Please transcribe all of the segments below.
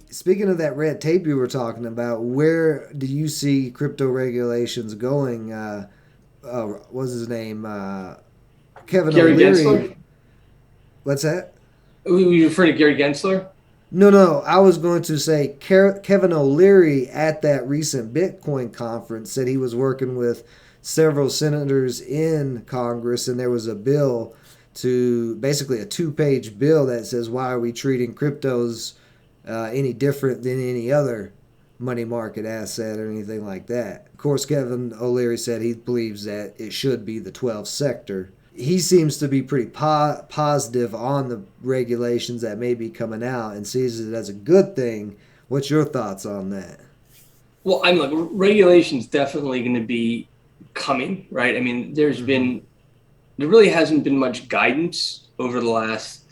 Speaking of that red tape you were talking about, where do you see crypto regulations going? What's his name? Kevin Gary O'Leary. Gensler? What's that? Were you referring to Gary Gensler? No, no. I was going to say Kevin O'Leary at that recent Bitcoin conference said he was working with several senators in Congress, and there was a bill to basically a two-page bill that says why are we treating cryptos any different than any other money market asset or anything like that. Of course, Kevin O'Leary said he believes that it should be the 12th sector. He seems to be pretty positive on the regulations that may be coming out and sees it as a good thing. What's your thoughts on that? Well, I'm like regulation's definitely going to be coming, right? I mean, there really hasn't been much guidance over the last,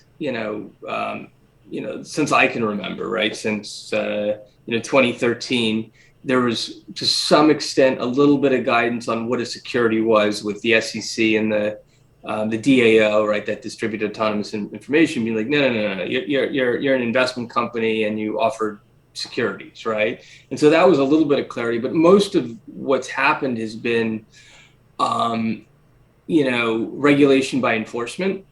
since I can remember, right? Since 2013, there was to some extent a little bit of guidance on what a security was with the SEC and the DAO, right? That distributed autonomous information, being like, no, you're an investment company and you offer securities, right? And so that was a little bit of clarity, but most of what's happened has been, regulation by enforcement,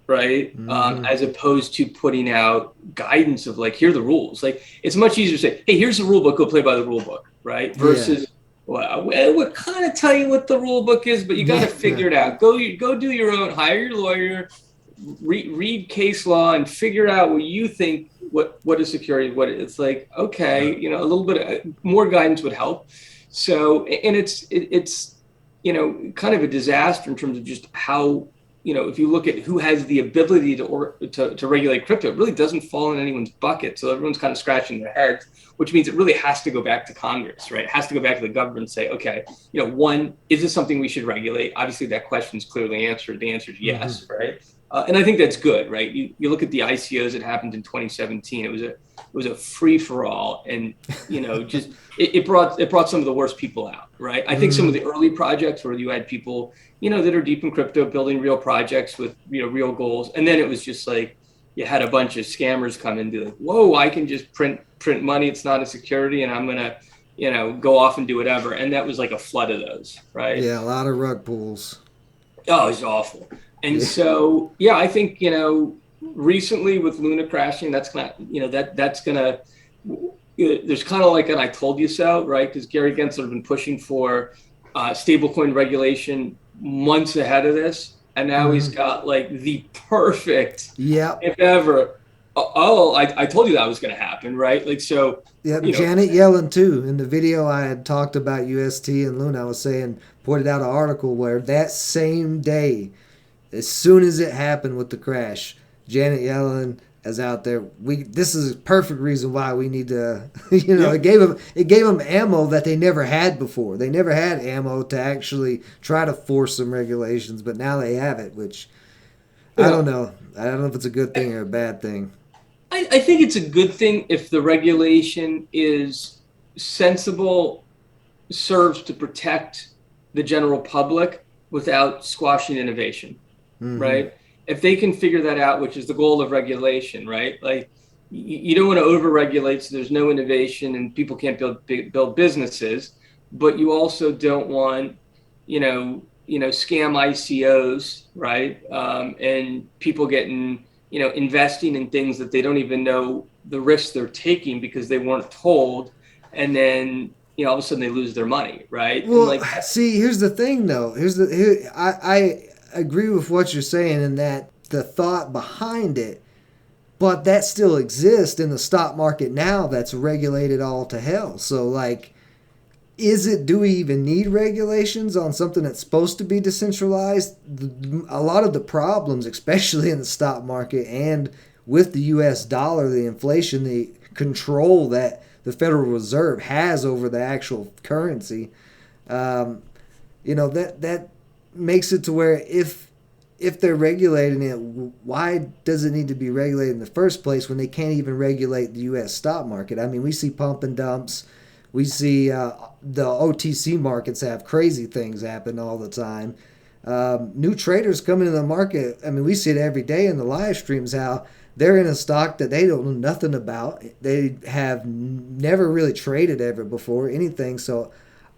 right? Mm-hmm. As opposed to putting out guidance of like, here are the rules. Like, it's much easier to say, hey, here's the rule book, go play by the rule book, right? Yeah. Versus, well, we'll kind of tell you what the rule book is, but you got to figure it out. Go do your own, hire your lawyer, read case law, and figure out what you think. What is security? What it's like? Okay, a little bit more guidance would help. So, and it's kind of a disaster in terms of just how, if you look at who has the ability to regulate crypto, it really doesn't fall in anyone's bucket. So everyone's kind of scratching their heads, which means it really has to go back to Congress, right? It has to go back to the government and say, okay, one, is this something we should regulate? Obviously, that question is clearly answered. The answer is yes, right? And I think that's good, right? You look at the ICOs that happened in 2017. It was a free for all, and just it brought some of the worst people out, right? I think some of the early projects where you had people that are deep in crypto building real projects with real goals, and then it was just like you had a bunch of scammers come in and be like, whoa, I can just print money, it's not a security, and I'm gonna go off and do whatever. And that was like a flood of those, right? Yeah, a lot of rug pulls. Oh, it's awful. And Yeah. so, yeah, I think, recently with Luna crashing, that's gonna, that's gonna, there's kind of like an I told you so, right? Because Gary Gensler has been pushing for stablecoin regulation months ahead of this. And now he's got like the perfect, Yep. if ever, I told you that was going to happen, right? Like, so, Yep. Janet Yellen too. In the video I had talked about UST and Luna, I was saying, pointed out an article where that same day, as soon as it happened with the crash, Janet Yellen is out there. This is a perfect reason why we need to, yep. it gave them ammo that they never had before. They never had ammo to actually try to force some regulations, but now they have it, which I don't know. I don't know if it's a good thing or a bad thing. I think it's a good thing if the regulation is sensible, serves to protect the general public without squashing innovation, right? If they can figure that out, which is the goal of regulation, right? Like you don't want to over-regulate so there's no innovation and people can't build businesses, but you also don't want, scam ICOs, right? And people getting, investing in things that they don't even know the risks they're taking because they weren't told, and then all of a sudden they lose their money, right? And Well, like, see, here's the thing, though. I agree with what you're saying in that the thought behind it, but that still exists in the stock market now. That's regulated all to hell. So, like, do we even need regulations on something that's supposed to be decentralized? A lot of the problems, especially in the stock market and with the U.S. dollar, the inflation, the control that the Federal Reserve has over the actual currency, that makes it to where if they're regulating it, why does it need to be regulated in the first place when they can't even regulate the U.S. stock market? I mean, we see pump and dumps. We see the OTC markets have crazy things happen all the time. New traders coming to the market. I mean, we see it every day in the live streams how they're in a stock that they don't know nothing about. They have never really traded ever before, anything. So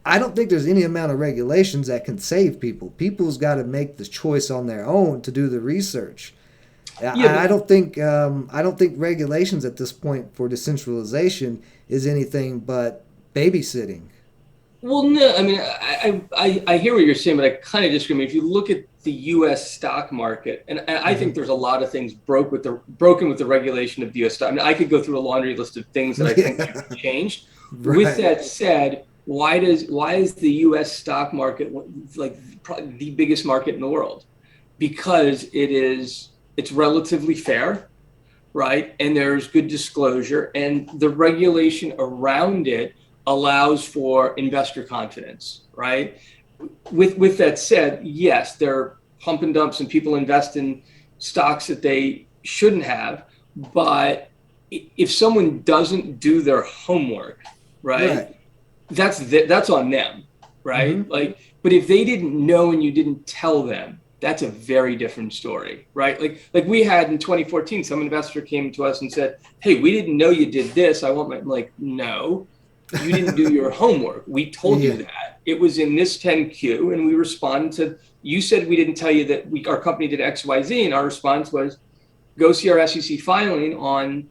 I don't think there's any amount of regulations that can save people. People's got to make the choice on their own to do the research. Yeah, I don't think regulations at this point for decentralization is anything but babysitting. well, no, I mean, I hear what you're saying, but I kind of disagree. I mean, if you look at the U.S. stock market, and I think there's a lot of things broken with the regulation of the U.S. stock. I mean, I could go through a laundry list of things that I think should be changed. Right. With that said, why is the U.S. stock market like probably the biggest market in the world? Because it's relatively fair, right? And there's good disclosure, and the regulation around it allows for investor confidence, right? With that said, yes, there are pump and dumps and people invest in stocks that they shouldn't have, but if someone doesn't do their homework, right. That's on them, right? Mm-hmm. Like, but if they didn't know and you didn't tell them, that's a very different story, right? Like we had in 2014, some investor came to us and said, "Hey, we didn't know you did this. I want my," I'm like, no, you didn't do your homework. We told you that. It was in this 10Q, and we responded to, you said we didn't tell you that our company did XYZ, and our response was, go see our SEC filing on,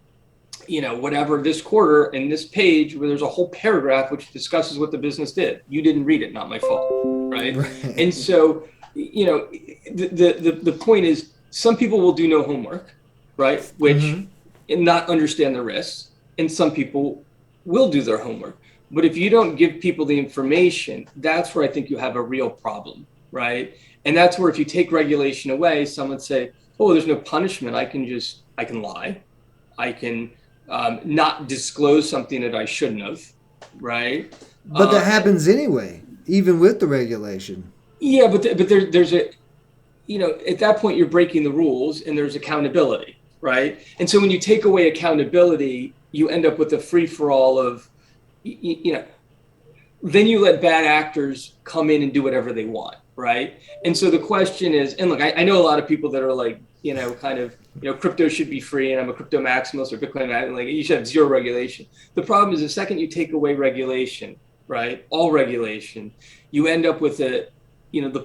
whatever this quarter, and this page where there's a whole paragraph which discusses what the business did. You didn't read it, not my fault, right? And so, the point is, some people will do no homework, right? Which and not understand the risks, and some people will do their homework. But if you don't give people the information, that's where I think you have a real problem, right? And that's where if you take regulation away, someone say, "Oh, there's no punishment. I can lie. I can not disclose something that I shouldn't have," right? But that happens anyway, even with the regulation. Yeah, but there's a, at that point you're breaking the rules, and there's accountability, right? And so when you take away accountability, you end up with a free for all of, then you let bad actors come in and do whatever they want, right? And so the question is, and look, I know a lot of people that are like, crypto should be free, and I'm a crypto maximalist or Bitcoin maximalist, like you should have zero regulation. The problem is the second you take away regulation, right, all regulation, you end up with the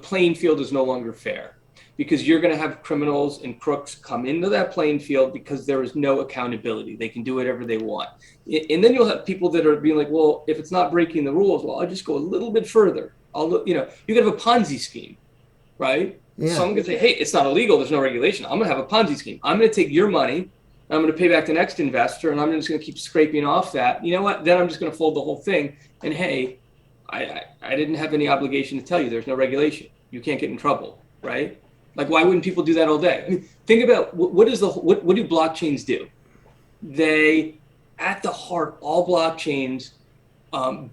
playing field is no longer fair, because you're going to have criminals and crooks come into that playing field because there is no accountability. They can do whatever they want. And then you'll have people that are being like, well, if it's not breaking the rules, well, I'll just go a little bit further. You could have a Ponzi scheme, right? Yeah. Someone could say, hey, it's not illegal. There's no regulation. I'm going to have a Ponzi scheme. I'm going to take your money. I'm going to pay back the next investor, and I'm just going to keep scraping off that. You know what? Then I'm just going to fold the whole thing. And hey, I didn't have any obligation to tell you. There's no regulation. You can't get in trouble, right? Like, why wouldn't people do that all day? I mean, think about what do blockchains do? They, at the heart, all blockchains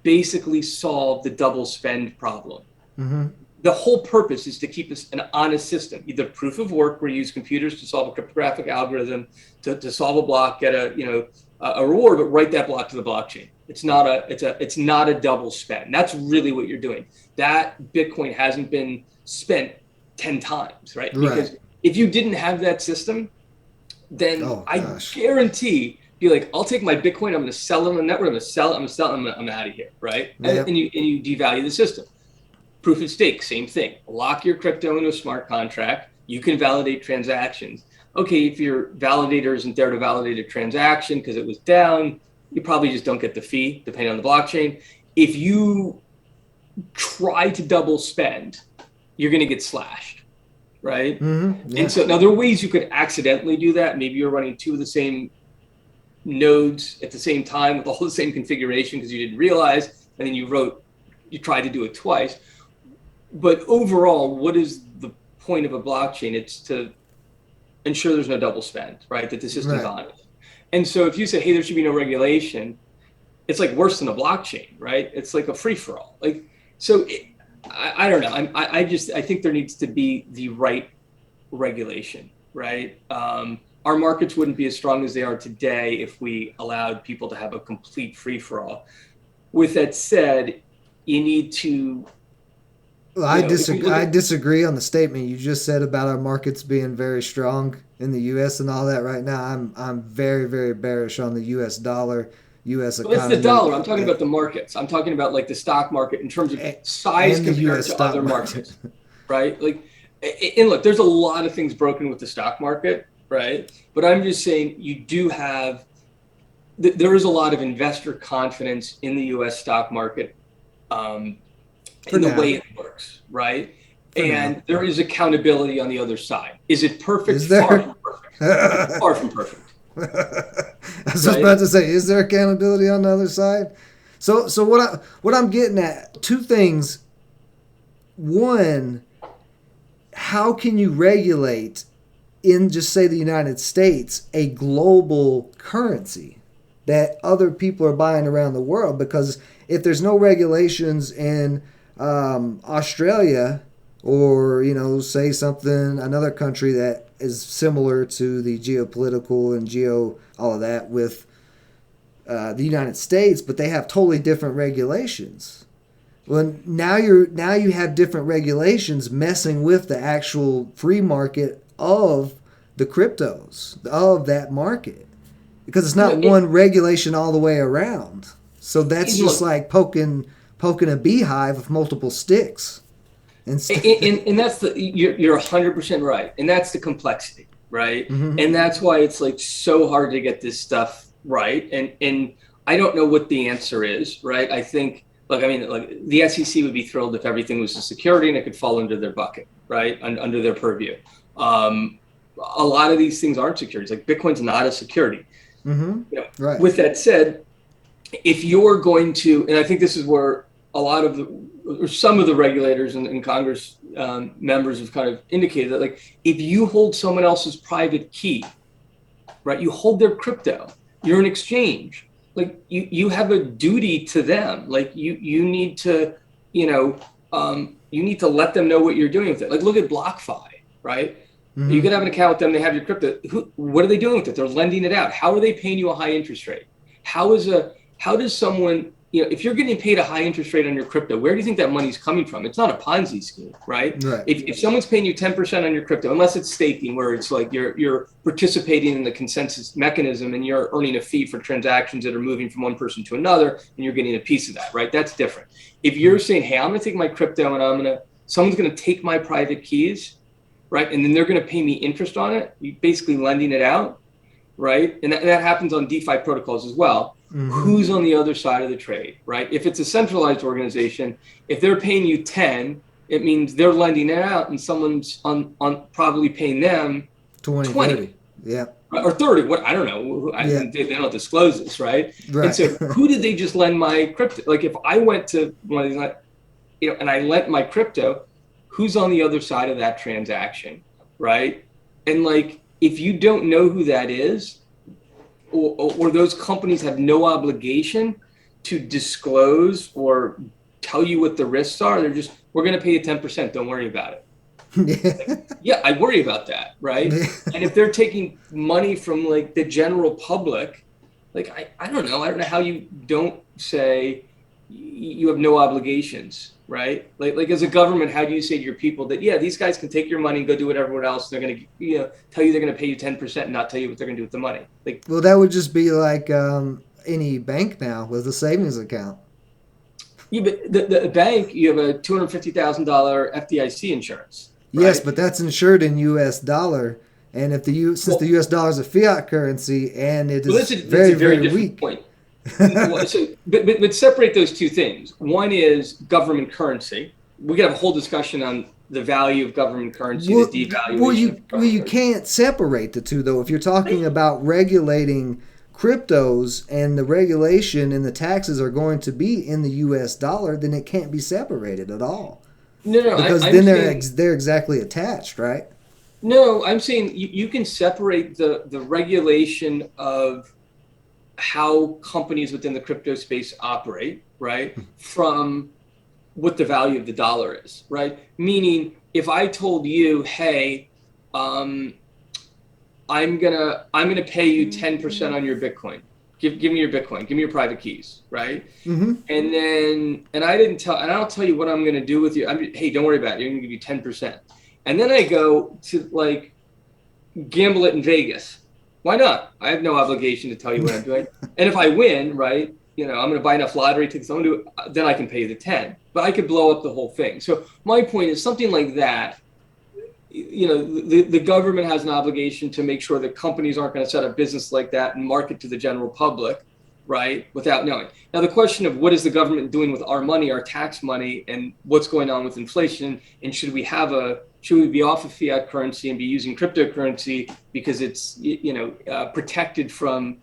basically solve the double spend problem. Mm-hmm. The whole purpose is to keep us an honest system, either proof of work, where you use computers to solve a cryptographic algorithm to solve a block, get a reward, but write that block to the blockchain. It's not a double spend. That's really what you're doing. That Bitcoin hasn't been spent 10 times, right? Because if you didn't have that system, then I guarantee, be like, I'll take my Bitcoin, I'm going to sell it on the network, I'm out of here, right? Yep. And you devalue the system. Proof of stake, same thing. Lock your crypto into a smart contract. You can validate transactions. Okay, if your validator isn't there to validate a transaction because it was down, you probably just don't get the fee, depending on the blockchain. If you try to double spend, you're going to get slashed, right? Mm-hmm. Yeah. And so now there are ways you could accidentally do that. Maybe you're running two of the same nodes at the same time with all the same configuration because you didn't realize, and then you tried to do it twice. But overall, what is the point of a blockchain? It's to ensure there's no double spend, right? That the system's honest. And so if you say, hey, there should be no regulation, it's like worse than a blockchain, right? It's like a free-for-all. Like, so I don't know. I think there needs to be the right regulation, right? Our markets wouldn't be as strong as they are today if we allowed people to have a complete free-for-all. With that said, you need to Well, You know, if you look I at disagree on the statement you just said about our markets being very strong in the U.S. and all that right now. I'm very, very bearish on the U.S. dollar, U.S. well, it's the economy, dollar. I'm talking about the markets. I'm talking about like the stock market in terms of size and the compared U.S. to stock other market. markets, right? Like, and look, there's a lot of things broken with the stock market, right? But I'm just saying you do have there is a lot of investor confidence in the U.S. stock market, um, For in the now. way it works, right? For now. And there is accountability on the other side. Is it perfect? Is Far there? from perfect. I Far from perfect, was just about right? to say, is there accountability on the other side? So what I'm getting at, two things. One, how can you regulate in just say the United States a global currency that other people are buying around the world? Because if there's no regulations in Australia, or say something another country that is similar to the geopolitical and geo all of that with the United States, but they have totally different regulations. Well, now you have different regulations messing with the actual free market of the cryptos of that market, because it's not one regulation all the way around. So that's just Look, like poking a beehive with multiple sticks. and that's you're 100% right, and that's the complexity, right? Mm-hmm. And that's why it's like so hard to get this stuff right. And I don't know what the answer is, right? I think, look, I mean, like the SEC would be thrilled if everything was a security and it could fall under their bucket, right, under their purview. A lot of these things aren't securities. Like Bitcoin's not a security. Mm-hmm. You know, Right. with that said, if you're going to, and I think this is where a lot of the, or some of the regulators and Congress members have kind of indicated that, like, if you hold someone else's private key, right, you hold their crypto, you're an exchange, like you have a duty to them, like you need to, you need to let them know what you're doing with it. Like, look at BlockFi, right? You Mm-hmm. could have an account with them, they have your crypto. What are they doing with it? They're lending it out. How are they paying you a high interest rate? How does someone, if you're getting paid a high interest rate on your crypto, where do you think that money's coming from? It's not a Ponzi scheme, right? Right. If someone's paying you 10% on your crypto, unless it's staking, where it's like you're participating in the consensus mechanism and you're earning a fee for transactions that are moving from one person to another, and you're getting a piece of that, right? That's different. If you're saying, hey, I'm going to take my crypto and someone's going to take my private keys, right, and then they're going to pay me interest on it, you're basically lending it out, right? And that happens on DeFi protocols as well. Mm-hmm. Who's on the other side of the trade, right? If it's a centralized organization, if they're paying you 10, it means they're lending it out and someone's on probably paying them 20. 30. Yeah. Or 30, what, I don't know. Yeah. They don't disclose this, right? Right. And so who did they just lend my crypto? Like if I went to one of these, and I lent my crypto, who's on the other side of that transaction, right? And like, if you don't know who that is, or those companies have no obligation to disclose or tell you what the risks are, they're just, we're going to pay you 10%, don't worry about it. Like, yeah, I worry about that, right? And if they're taking money from like the general public, like I don't know how you don't say you have no obligations, right? Like as a government, how do you say to your people that, yeah, these guys can take your money and go do whatever else, they're going to tell you they're going to pay you 10% and not tell you what they're going to do with the money? Like, well, that would just be like any bank now with a savings account. yeah, but the bank, you have a $250,000 FDIC insurance. Right? Yes, but that's insured in U.S. dollar, and if since the U.S. dollar is a fiat currency and it is that's a very very weak. Point. So, but separate those two things. One is government currency. We could have a whole discussion on the value of government currency, the devaluation. You can't separate the two though. If you're talking about regulating cryptos and the regulation and the taxes are going to be in the U.S. dollar, then it can't be separated at all. No, because then they're exactly attached, right? No, I'm saying you can separate the regulation of how companies within the crypto space operate, right, from what the value of the dollar is, right? Meaning, if I told you, hey, I'm gonna pay you 10% on your Bitcoin, Give me your Bitcoin. Give me your private keys, right? Mm-hmm. And I don't tell you what I'm going to do with you. Hey, don't worry about it. You're going to give you 10%. And then I go to like gamble it in Vegas. Why not? I have no obligation to tell you what I'm doing. And if I win, right, I'm going to buy enough lottery tickets. Then I can pay the 10. But I could blow up the whole thing. So my point is something like that. The government has an obligation to make sure that companies aren't going to set up business like that and market to the general public, right, without knowing. Now, the question of what is the government doing with our money, our tax money, and what's going on with inflation, and should we be off of fiat currency and be using cryptocurrency because it's protected from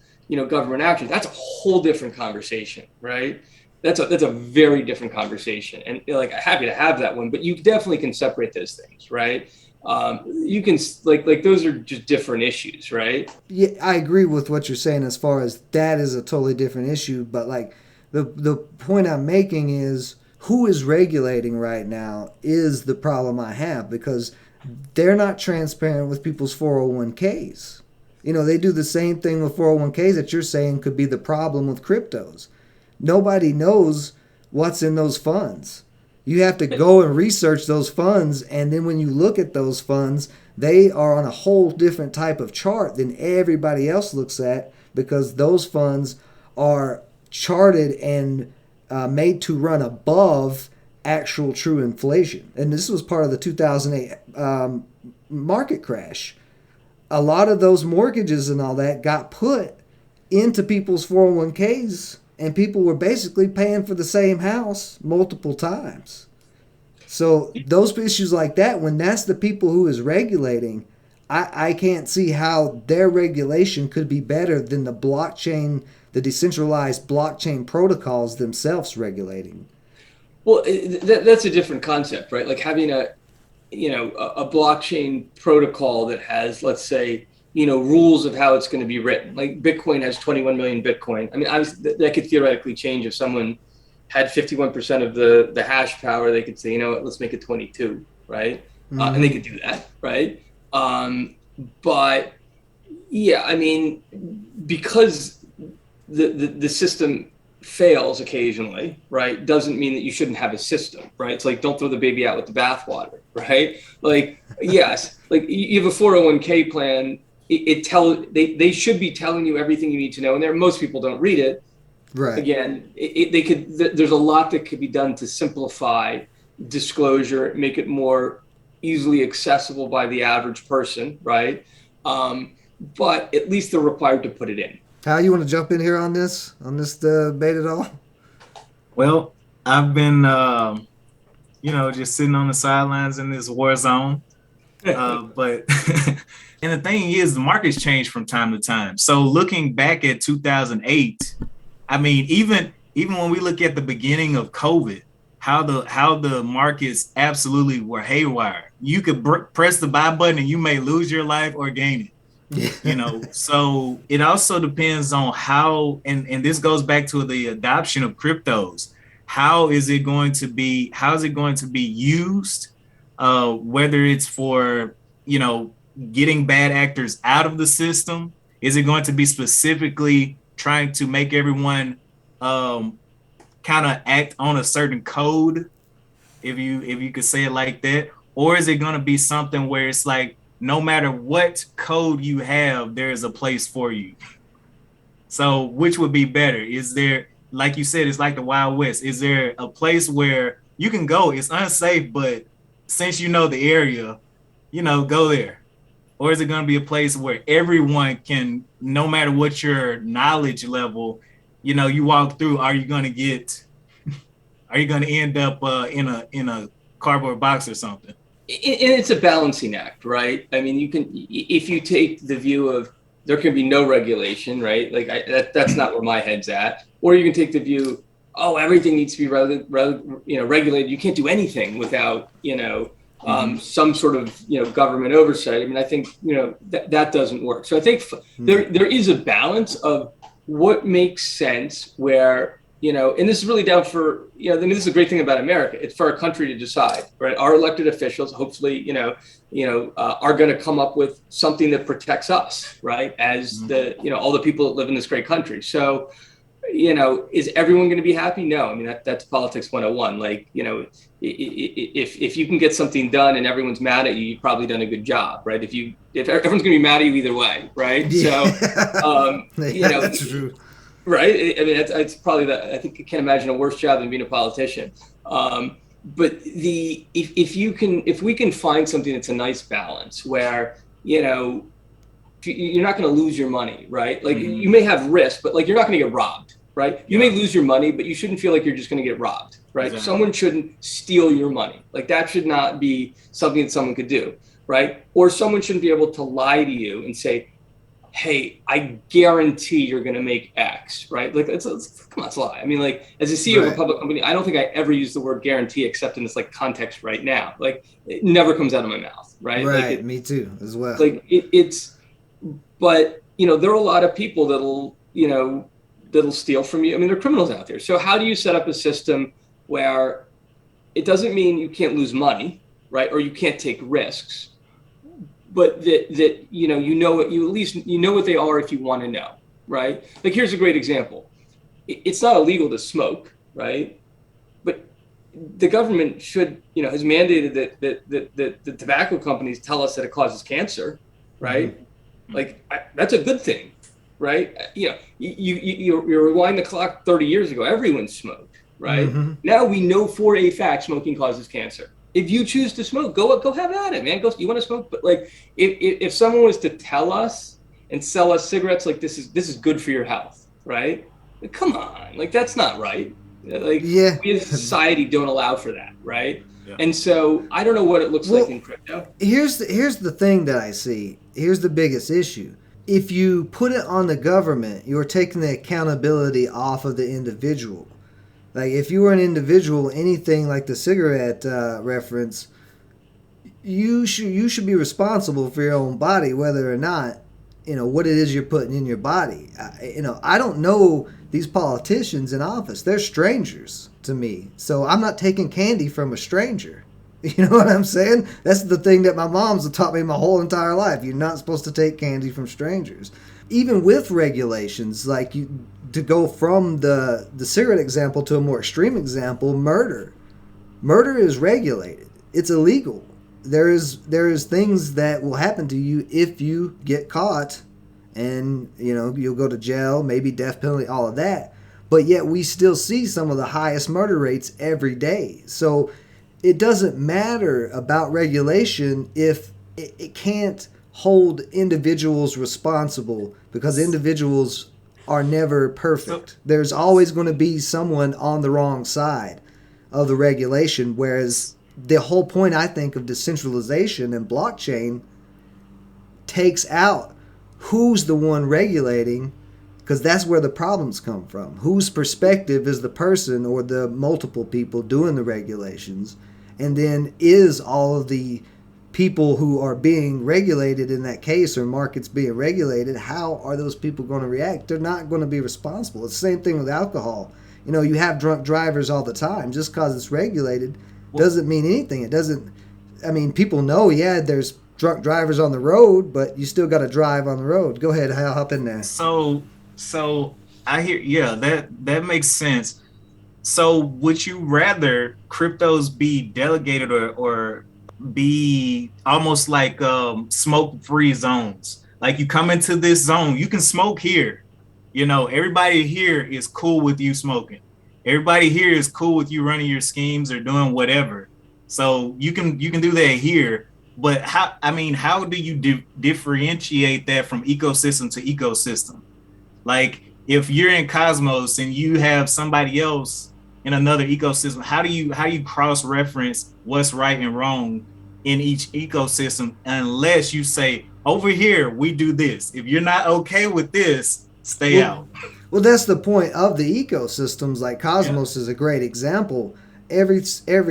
government action? That's a whole different conversation, right? That's a very different conversation, and like happy to have that one, but you definitely can separate those things, right? You can like those are just different issues, right? Yeah, I agree with what you're saying as far as that is a totally different issue, but like the point I'm making is who is regulating right now is the problem I have, because they're not transparent with people's 401ks. They do the same thing with 401ks that you're saying could be the problem with cryptos. Nobody knows what's in those funds. You have to go and research those funds, and then when you look at those funds, they are on a whole different type of chart than everybody else looks at, because those funds are charted and made to run above actual true inflation. And this was part of the 2008 market crash. A lot of those mortgages and all that got put into people's 401ks, and people were basically paying for the same house multiple times. So those issues like that, when that's the people who is regulating, I can't see how their regulation could be better than the decentralized blockchain protocols themselves regulating. Well, that's a different concept, right? Like having a blockchain protocol that has, let's say, rules of how it's going to be written. Like Bitcoin has 21 million Bitcoin. I mean, obviously that could theoretically change if someone had 51% of the hash power. They could say, let's make it 22, right? Mm-hmm. And they could do that, right? But yeah, I mean, because the system fails occasionally, right, doesn't mean that you shouldn't have a system, right? It's like, don't throw the baby out with the bathwater, right? Like, yes, like you have a 401k plan. They should be telling you everything you need to know in there. Most people don't read it. Right. Again, there's a lot that could be done to simplify disclosure, make it more easily accessible by the average person, right? But at least they're required to put it in. Hal, you want to jump in here on this debate at all? Well, I've been, just sitting on the sidelines in this war zone. But and the thing is, the markets change from time to time. So looking back at 2008, I mean, even when we look at the beginning of COVID, how the markets absolutely were haywire. You could press the buy button and you may lose your life or gain it. So it also depends on how, and this goes back to the adoption of cryptos. How is it going to be used? Whether it's for, getting bad actors out of the system, is it going to be specifically trying to make everyone kind of act on a certain code, if you could say it like that, or is it going to be something where it's like, no matter what code you have, there is a place for you? So which would be better? Is there, like you said, it's like the Wild West. Is there a place where you can go? It's unsafe, but since you know the area, go there. Or is it going to be a place where everyone can, no matter what your knowledge level, you walk through, are you going to end up in a cardboard box or something? It's a balancing act, right? I mean, if you take the view of there can be no regulation, right? Like that's not where my head's at. Or you can take the view, everything needs to be regulated. You can't do anything without, some sort of, government oversight. I mean, I think, that doesn't work. So I think there is a balance of what makes sense, where and this is really down for, I mean, this is a great thing about America. It's for our country to decide, right? Our elected officials, hopefully, are going to come up with something that protects us, right? As all the people that live in this great country. So, is everyone going to be happy? No. I mean, that's politics 101. Like, if you can get something done and everyone's mad at you, you've probably done a good job, right? If everyone's going to be mad at you either way, right? Yeah. So, that's true. Right. I mean, it's probably I think I can't imagine a worse job than being a politician. But if we can find something that's a nice balance where, you're not going to lose your money, right? Like you may have risk, but like you're not going to get robbed, right? You may lose your money, but you shouldn't feel like you're just going to get robbed, right? Exactly. Someone shouldn't steal your money. Like that should not be something that someone could do, right? Or someone shouldn't be able to lie to you and say, hey, I guarantee you're going to make X, right? Like, come on, it's a lie. I mean, like, as a CEO of a public company, I don't think I ever use the word guarantee except in this like context right now. Like, it never comes out of my mouth, right? Right, like me too, as well. Like, but, there are a lot of people that'll steal from you. I mean, there are criminals out there. So how do you set up a system where it doesn't mean you can't lose money, right? Or you can't take risks, but that you at least know what they are if you want to know, right? Like here's a great example. It's not illegal to smoke, right? But the government has mandated that the tobacco companies tell us that it causes cancer, right? Mm-hmm. Like that's a good thing, right? You rewind the clock 30 years ago, everyone smoked, right? Mm-hmm. Now we know for a fact smoking causes cancer. If you choose to smoke, go have at it, man. You want to smoke, but like if someone was to tell us and sell us cigarettes, like this is good for your health, right? Like, come on, like that's not right. Like we as a society don't allow for that, right? Yeah. And so I don't know what it looks like in crypto. Here's the thing that I see. Here's the biggest issue. If you put it on the government, you're taking the accountability off of the individual. Like if you were an individual, anything like the cigarette reference, you should be responsible for your own body, whether or not what it is you're putting in your body. I don't know these politicians in office; they're strangers to me. So I'm not taking candy from a stranger. You know what I'm saying? That's the thing that my mom's taught me my whole entire life. You're not supposed to take candy from strangers. Even with regulations, like to go from the cigarette example to a more extreme example, murder. Murder is regulated. It's illegal. There is things that will happen to you if you get caught, and you'll go to jail, maybe death penalty, all of that. But yet we still see some of the highest murder rates every day. So it doesn't matter about regulation if it can't hold individuals responsible, because individuals are never perfect. There's always going to be someone on the wrong side of the regulation, whereas the whole point, I think, of decentralization and blockchain takes out who's the one regulating, because that's where the problems come from. Whose perspective is the person or the multiple people doing the regulations? And then is all of the people who are being regulated in that case, or markets being regulated, how are those people going to react? They're not going to be responsible. It's the same thing with alcohol. You have drunk drivers all the time. Just because it's regulated doesn't mean anything. It doesn't, people know, there's drunk drivers on the road, but you still got to drive on the road. Go ahead, I'll hop in there. So I hear, that makes sense. So would you rather cryptos be delegated or be almost like smoke-free zones? Like you come into this zone, you can smoke here. Everybody here is cool with you smoking. Everybody here is cool with you running your schemes or doing whatever. So you can do that here. But how do you differentiate that from ecosystem to ecosystem? Like if you're in Cosmos and you have somebody else in another ecosystem, how do you cross-reference what's right and wrong in each ecosystem, unless you say, over here we do this. If you're not okay with this, stay out. Well, that's the point of the ecosystems. Like Cosmos is a great example. Every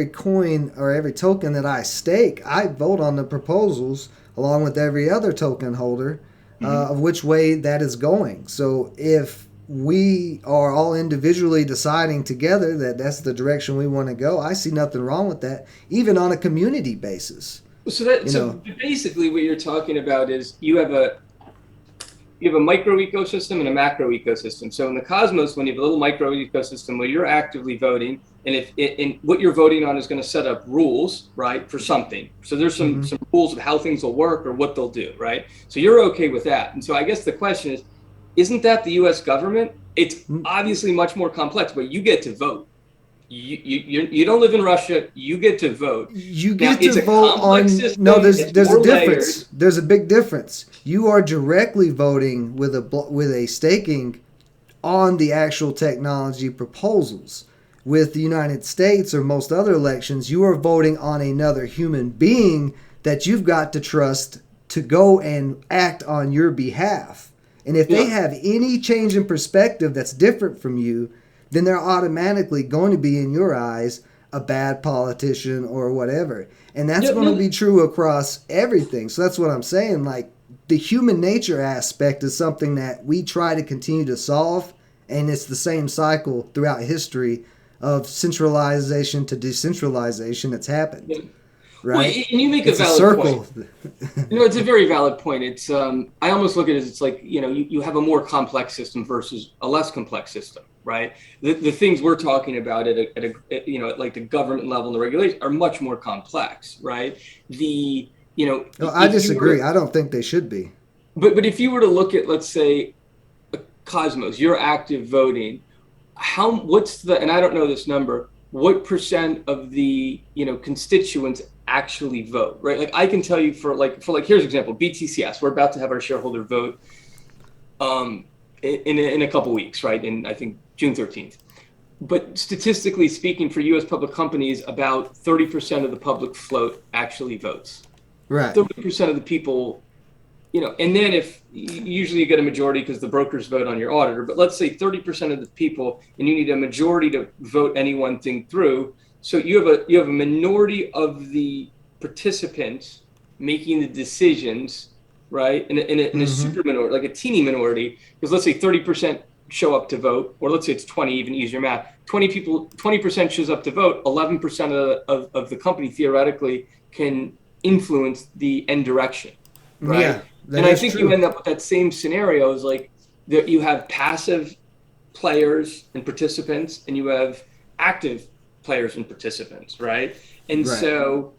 coin or every token that I stake, I vote on the proposals along with every other token holder of which way that is going. So if we are all individually deciding together that that's the direction we want to go, I see nothing wrong with that, even on a community basis. So basically what you're talking about is you have a micro ecosystem and a macro ecosystem. So in the cosmos, when you have a little micro ecosystem where you're actively voting, and what you're voting on is going to set up rules, right, for something. So there's some rules of how things will work or what they'll do, right? So you're okay with that. And so I guess the question is, isn't that the U.S. government? It's obviously much more complex, but you get to vote. You don't live in Russia. You get to vote. You get to vote on. No, there's a difference. Layers. There's a big difference. You are directly voting with a staking on the actual technology proposals. With the United States or most other elections, you are voting on another human being that you've got to trust to go and act on your behalf. And if they have any change in perspective that's different from you, then they're automatically going to be, in your eyes, a bad politician or whatever. And that's going to be true across everything. So that's what I'm saying. Like, the human nature aspect is something that we try to continue to solve. And it's the same cycle throughout history of centralization to decentralization that's happened. Right? Well, and you make a valid point. It's a very valid point. It's I almost look at it as it's like, you have a more complex system versus a less complex system, right? The things we're talking about at like the government level and the regulation are much more complex, right? No, I disagree. I don't think they should be. But if you were to look at, let's say, Cosmos, you're active voting, and I don't know this number, what percent of the constituents actually vote, right? Like, I can tell you for here's an example, BTCS, we're about to have our shareholder vote in a couple weeks, right? In, I think, June 13th. But statistically speaking, for US public companies, about 30% of the public float actually votes. Right. 30% of the people, and then if usually you get a majority because the brokers vote on your auditor, but let's say 30% of the people, and you need a majority to vote any one thing through. So you have a minority of the participants making the decisions, right? In a super minority, like a teeny minority, because let's say 30% show up to vote, or let's say it's 20, even easier math. 20% shows up to vote. 11% of the company theoretically can influence the end direction, right? Yeah, and I think you end up with that same scenario, is like that you have passive players and participants, and you have active players and participants, right? And so,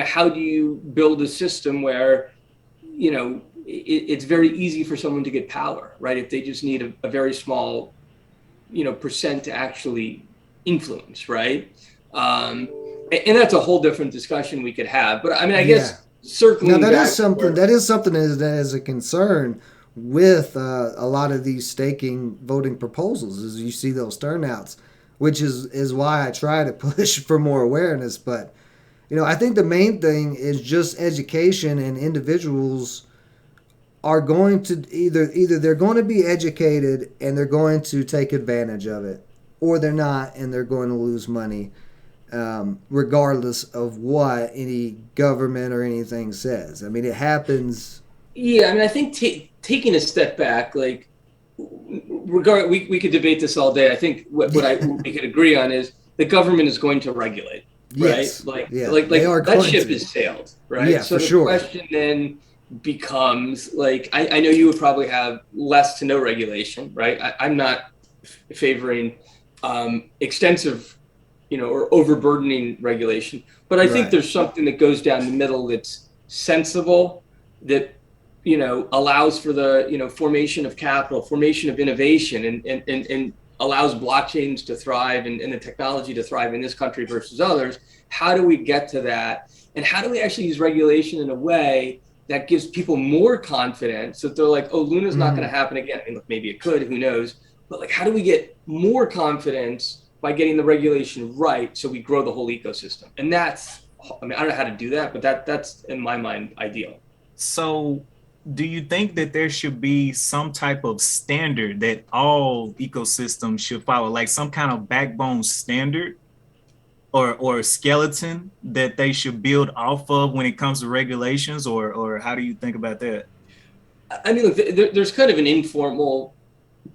how do you build a system where, it's very easy for someone to get power, right? If they just need a very small, percent to actually influence, right? And that's a whole different discussion we could have. But I mean, I guess circling now, that is something that is a concern with a lot of these staking voting proposals, is you see those turnouts, which is why I try to push for more awareness. But, I think the main thing is just education, and individuals are going to either they're going to be educated and they're going to take advantage of it, or they're not and they're going to lose money, regardless of what any government or anything says. I mean, it happens. Yeah, I mean, I think taking a step back, like, we could debate this all day. I think what we could agree on is the government is going to regulate, right? Yes. Like that ship has sailed, right? Yeah, so for sure. The question then becomes, like, I know you would probably have less to no regulation, right? I'm not favoring extensive, or overburdening regulation, but I think there's something that goes down the middle that's sensible, that allows for the formation of capital, formation of innovation, and allows blockchains to thrive and the technology to thrive in this country versus others. How do we get to that? And how do we actually use regulation in a way that gives people more confidence that they're like, oh, Luna's not going to happen again? I mean, look, maybe it could, who knows? But, like, how do we get more confidence by getting the regulation right so we grow the whole ecosystem? And that's, I mean, I don't know how to do that, but that's in my mind ideal. So do you think that there should be some type of standard that all ecosystems should follow, like some kind of backbone standard or skeleton that they should build off of when it comes to regulations, or how do you think about that? I mean, look, there's kind of an informal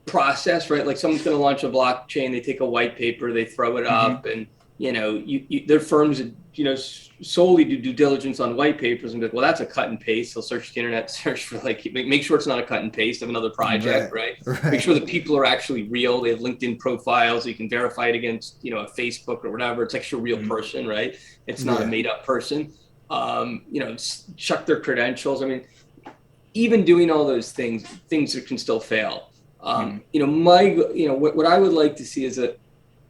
process, right? Like someone's going to launch a blockchain, they take a white paper, they throw it up, and their firms, solely do due diligence on white papers and be like, well, that's a cut and paste. They'll search the internet, search for make sure it's not a cut and paste of another project, right? Make sure the people are actually real. They have LinkedIn profiles. You can verify it against, a Facebook or whatever. It's actually a real person, right? It's not a made up person. Check their credentials. I mean, even doing all those things that can still fail. What I would like to see is an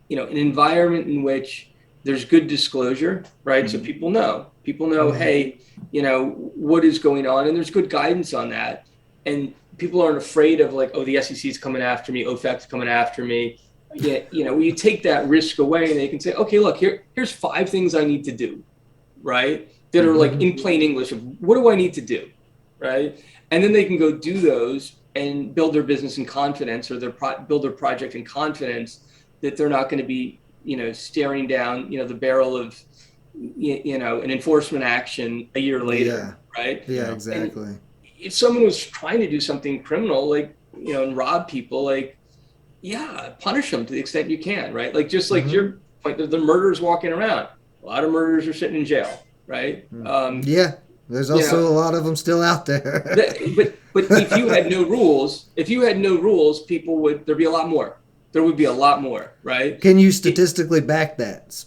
environment in which there's good disclosure, right? So people know, hey, what is going on, and there's good guidance on that. And people aren't afraid of like, oh, the SEC is coming after me, OFAC's coming after me. You take that risk away, and they can say, okay, look, here's 5 things I need to do, right? That are like in plain English of what do I need to do, right? And then they can go do those and build their business in confidence, or build their project in confidence that they're not going to be, staring down, the barrel of, an enforcement action a year later, right? Yeah, exactly. And if someone was trying to do something criminal, like, and rob people, like, punish them to the extent you can, right? Like, just like your point, the murderers walking around. A lot of murderers are sitting in jail, right? There's also a lot of them still out there. but if you had no rules, there'd be a lot more. There would be a lot more, right? Can you statistically back that?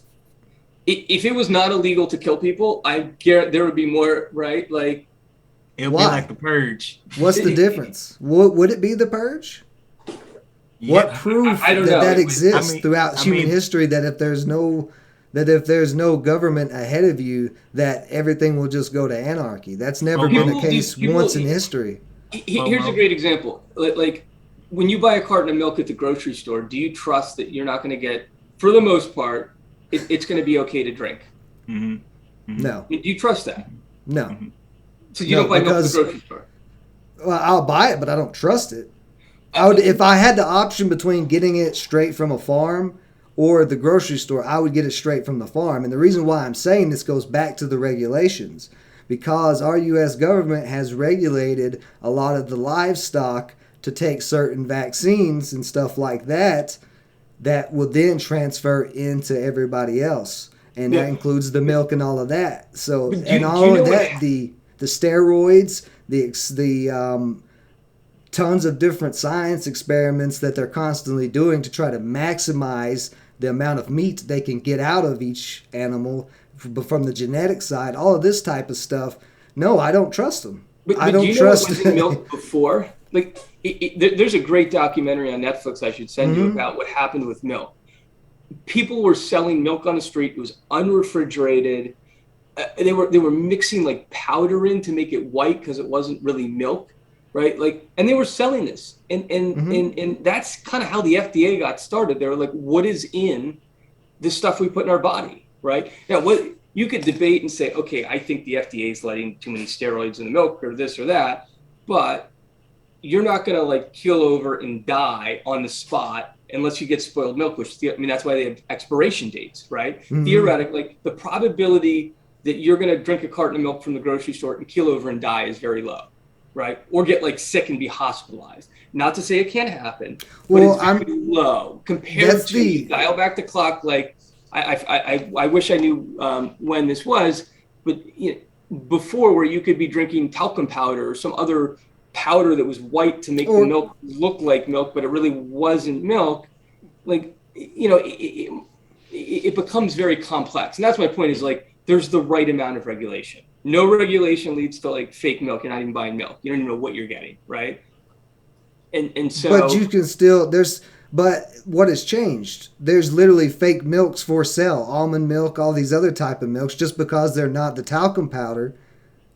If it was not illegal to kill people, I guarantee there would be more, right? Like, it'll be like the Purge. What's the difference? Would it be the Purge? Yeah, what proof that exists throughout human history that if there's no government ahead of you, that everything will just go to anarchy? That's never been the case once in history. Here's a great example. Like, when you buy a carton of milk at the grocery store, do you trust that you're not going to get, for the most part, it's going to be okay to drink? No. Do you trust that? No. So you don't buy milk at the grocery store? Well, I'll buy it, but I don't trust it. If I had the option between getting it straight from a farm or the grocery store, I would get it straight from the farm. And the reason why I'm saying this goes back to the regulations, because our U.S. government has regulated a lot of the livestock to take certain vaccines and stuff like that will then transfer into everybody else. And that includes the milk and all of that. So, and not only that, the steroids, the tons of different science experiments that they're constantly doing to try to maximize the amount of meat they can get out of each animal from the genetic side, all of this type of stuff. No, I don't trust them. But I don't do you trust know what was in milk before? Like, there's a great documentary on Netflix I should send you about what happened with milk. People were selling milk on the street. It was unrefrigerated. They were mixing like powder in to make it white because it wasn't really milk, right? Like, and they were selling this, and that's kind of how the FDA got started. They were like, what is in this stuff we put in our body, right? Now, what you could debate and say, okay, I think the FDA is letting too many steroids in the milk or this or that, but you're not going to like keel over and die on the spot unless you get spoiled milk, which, that's why they have expiration dates, right? Theoretically, like, the probability that you're going to drink a carton of milk from the grocery store and keel over and die is very low, right? Or get like sick and be hospitalized. Not to say it can't happen, but it's very low compared to dial back the clock. Like, I wish I knew when this was, but before, where you could be drinking talcum powder or some other powder that was white to make the milk look like milk, but it really wasn't milk. Like, it becomes very complex. And that's my point, is like, there's the right amount of regulation. No regulation leads to like fake milk. You're not even buying milk. You don't even know what you're getting, right? And so, but you can still, but what has changed? There's literally fake milks for sale, almond milk, all these other type of milks, just because they're not the talcum powder.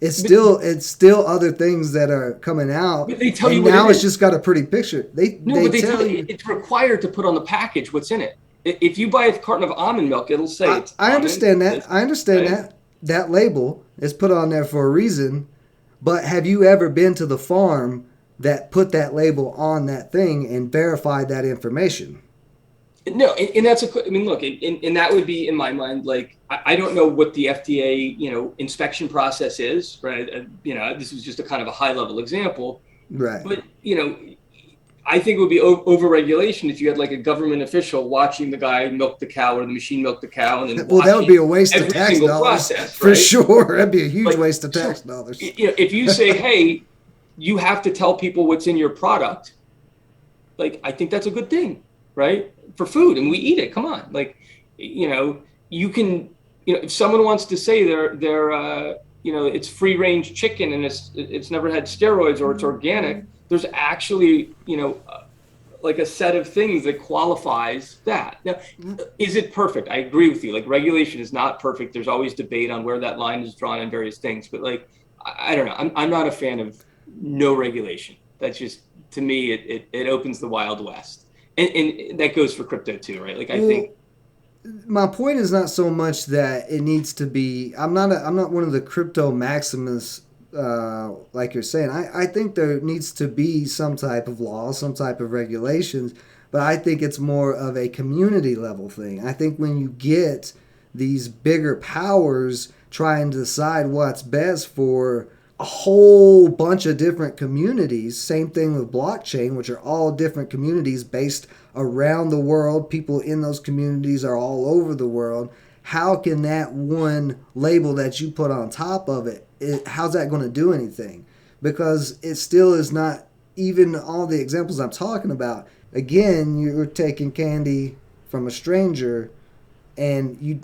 It's still other things that are coming out. But they tell you what now it it's is. just got a pretty picture. They tell you it's required to put on the package what's in it. If you buy a carton of almond milk, it'll say it's I understand almond. that. I understand right? that label is put on there for a reason. But have you ever been to the farm that put that label on that thing and verified that information? No, and that's look, and that would be, in my mind, like, I don't know what the FDA, inspection process is, right? This was just a kind of a high level example, right? But, I think it would be over-regulation if you had like a government official watching the guy milk the cow or the machine milk the cow, and then well, that would be a waste of every tax single dollars process, for right? sure. That'd be a huge Like, waste of tax dollars. You know, if you say, hey, you have to tell people what's in your product, like, I think that's a good thing, right? For food, and we eat it. Come on, like, you know, you can, you know, if someone wants to say they're you know, it's free range chicken and it's never had steroids or it's organic, there's actually, you know, like a set of things that qualifies that. Now, is it perfect? I agree with you. Like, regulation is not perfect. There's always debate on where that line is drawn on various things. But like, I don't know. I'm not a fan of no regulation. That's just, to me, it opens the Wild West. And that goes for crypto too, right? Like, I think my point is not so much that it needs to be. I'm not one of the crypto maximists, like you're saying. I think there needs to be some type of law, some type of regulations, but I think it's more of a community level thing. I think when you get these bigger powers trying to decide what's best for a whole bunch of different communities. Same thing with blockchain, which are all different communities based around the world. People in those communities are all over the world. How can that one label that you put on top of it, how's that going to do anything? Because it still is not, even all the examples I'm talking about, again, you're taking candy from a stranger, and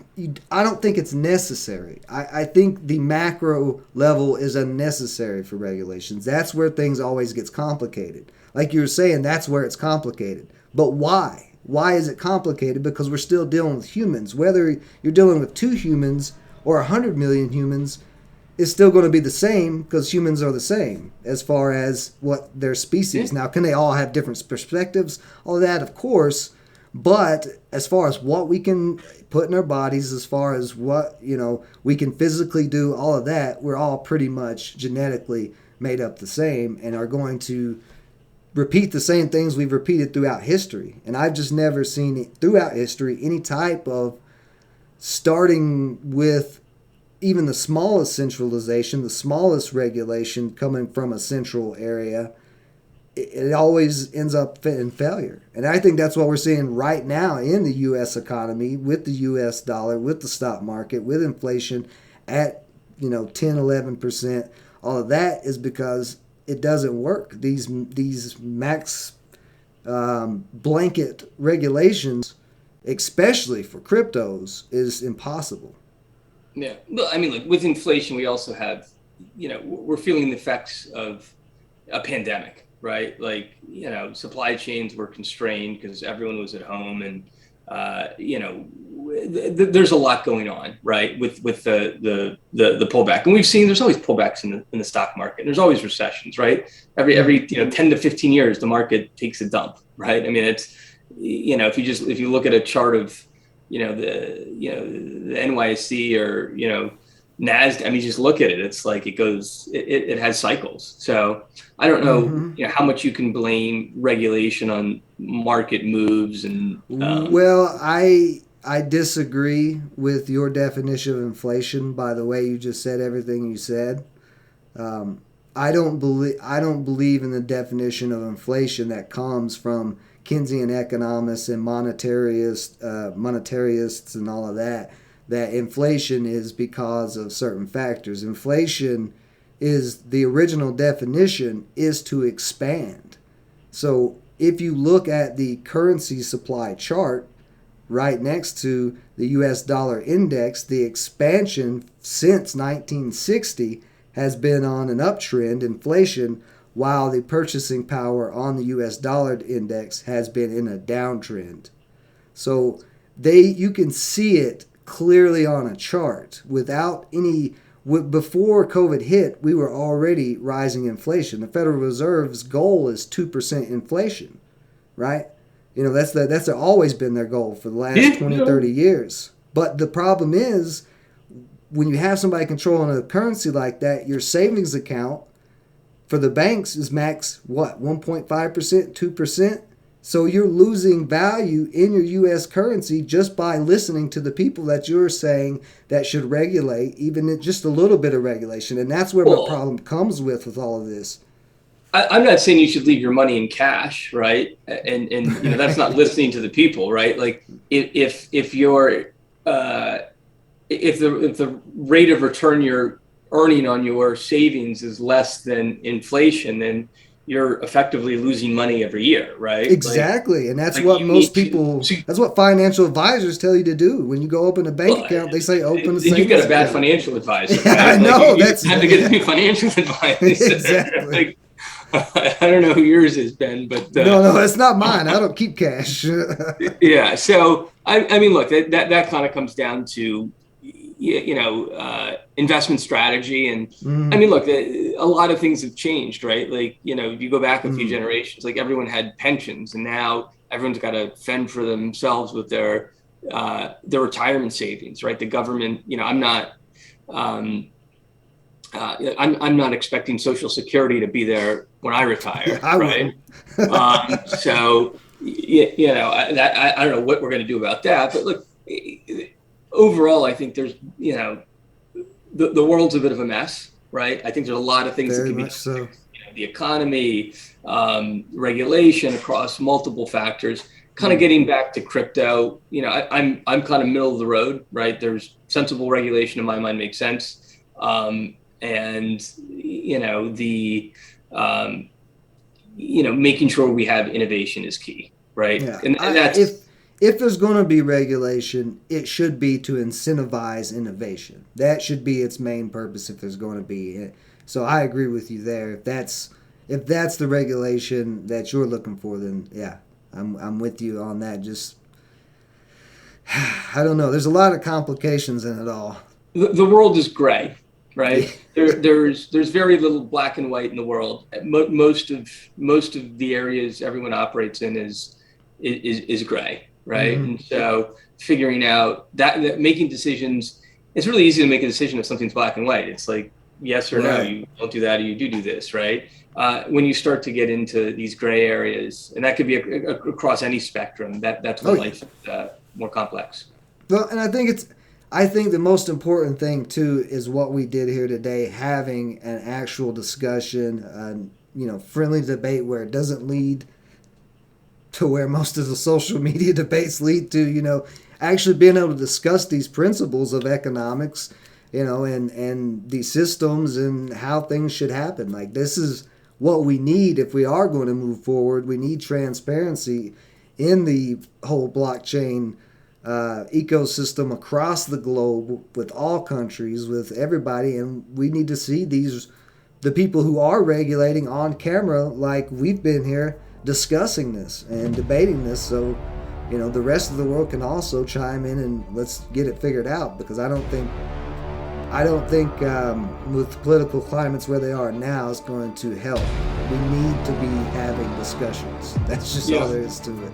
I don't think it's necessary. I think the macro level is unnecessary for regulations. That's where things always gets complicated. Like you were saying, that's where it's complicated. But why? Why is it complicated? Because we're still dealing with humans. Whether you're dealing with 2 humans or 100 million humans, it's still going to be the same, because humans are the same as far as what their species. Now, can they all have different perspectives? All of that, of course. But as far as what we can put in our bodies, as far as what, you know, we can physically do, all of that, we're all pretty much genetically made up the same and are going to repeat the same things we've repeated throughout history. And I've just never seen it throughout history any type of starting with even the smallest centralization, the smallest regulation coming from a central area. It always ends up in failure. And I think that's what we're seeing right now in the U.S. economy, with the U.S. dollar, with the stock market, with inflation at, 10, 11%. All of that is because it doesn't work. These max blanket regulations, especially for cryptos, is impossible. Yeah. Well, I mean, like, with inflation, we also have, we're feeling the effects of a pandemic. Right, like, supply chains were constrained because everyone was at home, and there's a lot going on, right, with the pullback, and we've seen there's always pullbacks in the stock market. There's always recessions, right? Every 10 to 15 years, the market takes a dump, right? I mean, it's if you look at a chart of the NYSE or NASDAQ, I mean, just look at it. It's like it has cycles. So I don't know, how much you can blame regulation on market moves. And well, I disagree with your definition of inflation. By the way, you just said everything you said. I don't believe in the definition of inflation that comes from Keynesian economists and monetarists and all of that. That inflation is because of certain factors. Inflation is, the original definition is to expand. So if you look at the currency supply chart right next to the US dollar index, the expansion since 1960 has been on an uptrend, inflation, while the purchasing power on the US dollar index has been in a downtrend. So you can see it clearly on a chart without any. Before COVID hit, we were already rising inflation. The Federal Reserve's goal is 2% inflation, right? That's always been their goal for the last 20, 30 years. But the problem is, when you have somebody controlling a currency like that, your savings account for the banks is max, 1.5%, 2%? So you're losing value in your U.S. currency just by listening to the people that you're saying that should regulate, even just a little bit of regulation. And that's where my problem comes with all of this. I'm not saying you should leave your money in cash, right? And you know, that's not listening to the people, right? Like if you're if the rate of return you're earning on your savings is less than inflation, then you're effectively losing money every year, right? Exactly. And that's what most people, that's what financial advisors tell you to do. When you go open a bank account, they say open a savings account. You've got a bad financial advisor. Right? I know. You have to get new financial advice. Exactly. I don't know who yours is, Ben, but no, it's not mine. I don't keep cash. Yeah. So I mean, look, that kind of comes down to, you know, investment strategy. And I mean, look, a lot of things have changed, right? Like, you know, if you go back a few generations, like everyone had pensions, and now everyone's got to fend for themselves with their retirement savings, right? The government, you know, I'm not expecting Social Security to be there when I retire, right? So, you know, I don't know what we're going to do about that, but look, overall, I think there's, you know, the world's a bit of a mess, right? I think there's a lot of things that can be done. So. You know, the economy, regulation across multiple factors. Kind of getting back to crypto, you know, I'm kind of middle of the road, right? There's sensible regulation in my mind makes sense, and you know you know, making sure we have innovation is key, right? Yeah. And that's if there's going to be regulation, it should be to incentivize innovation. That should be its main purpose if there's going to be. So I agree with you there. If that's the regulation that you're looking for, then yeah, I'm with you on that. Just I don't know. There's a lot of complications in it all. The world is gray, right? There's very little black and white in the world. Most of the areas everyone operates in is gray. Right. And so figuring out that making decisions, it's really easy to make a decision if something's black and white. It's like, yes or no, you don't do that, or you do this. Right. When you start to get into these gray areas, and that could be across any spectrum, that's when life is more complex. Well, and I think the most important thing too is what we did here today, having an actual discussion, you know, friendly debate where it doesn't lead to where most of the social media debates lead to, you know, actually being able to discuss these principles of economics, you know, and these systems and how things should happen. Like, this is what we need if we are going to move forward. We need transparency in the whole blockchain ecosystem across the globe, with all countries, with everybody, and we need to see the people who are regulating on camera, like we've been here discussing this and debating this, so you know the rest of the world can also chime in and let's get it figured out. Because I don't think with political climates where they are now is going to help. We need to be having discussions. That's just all there is to it.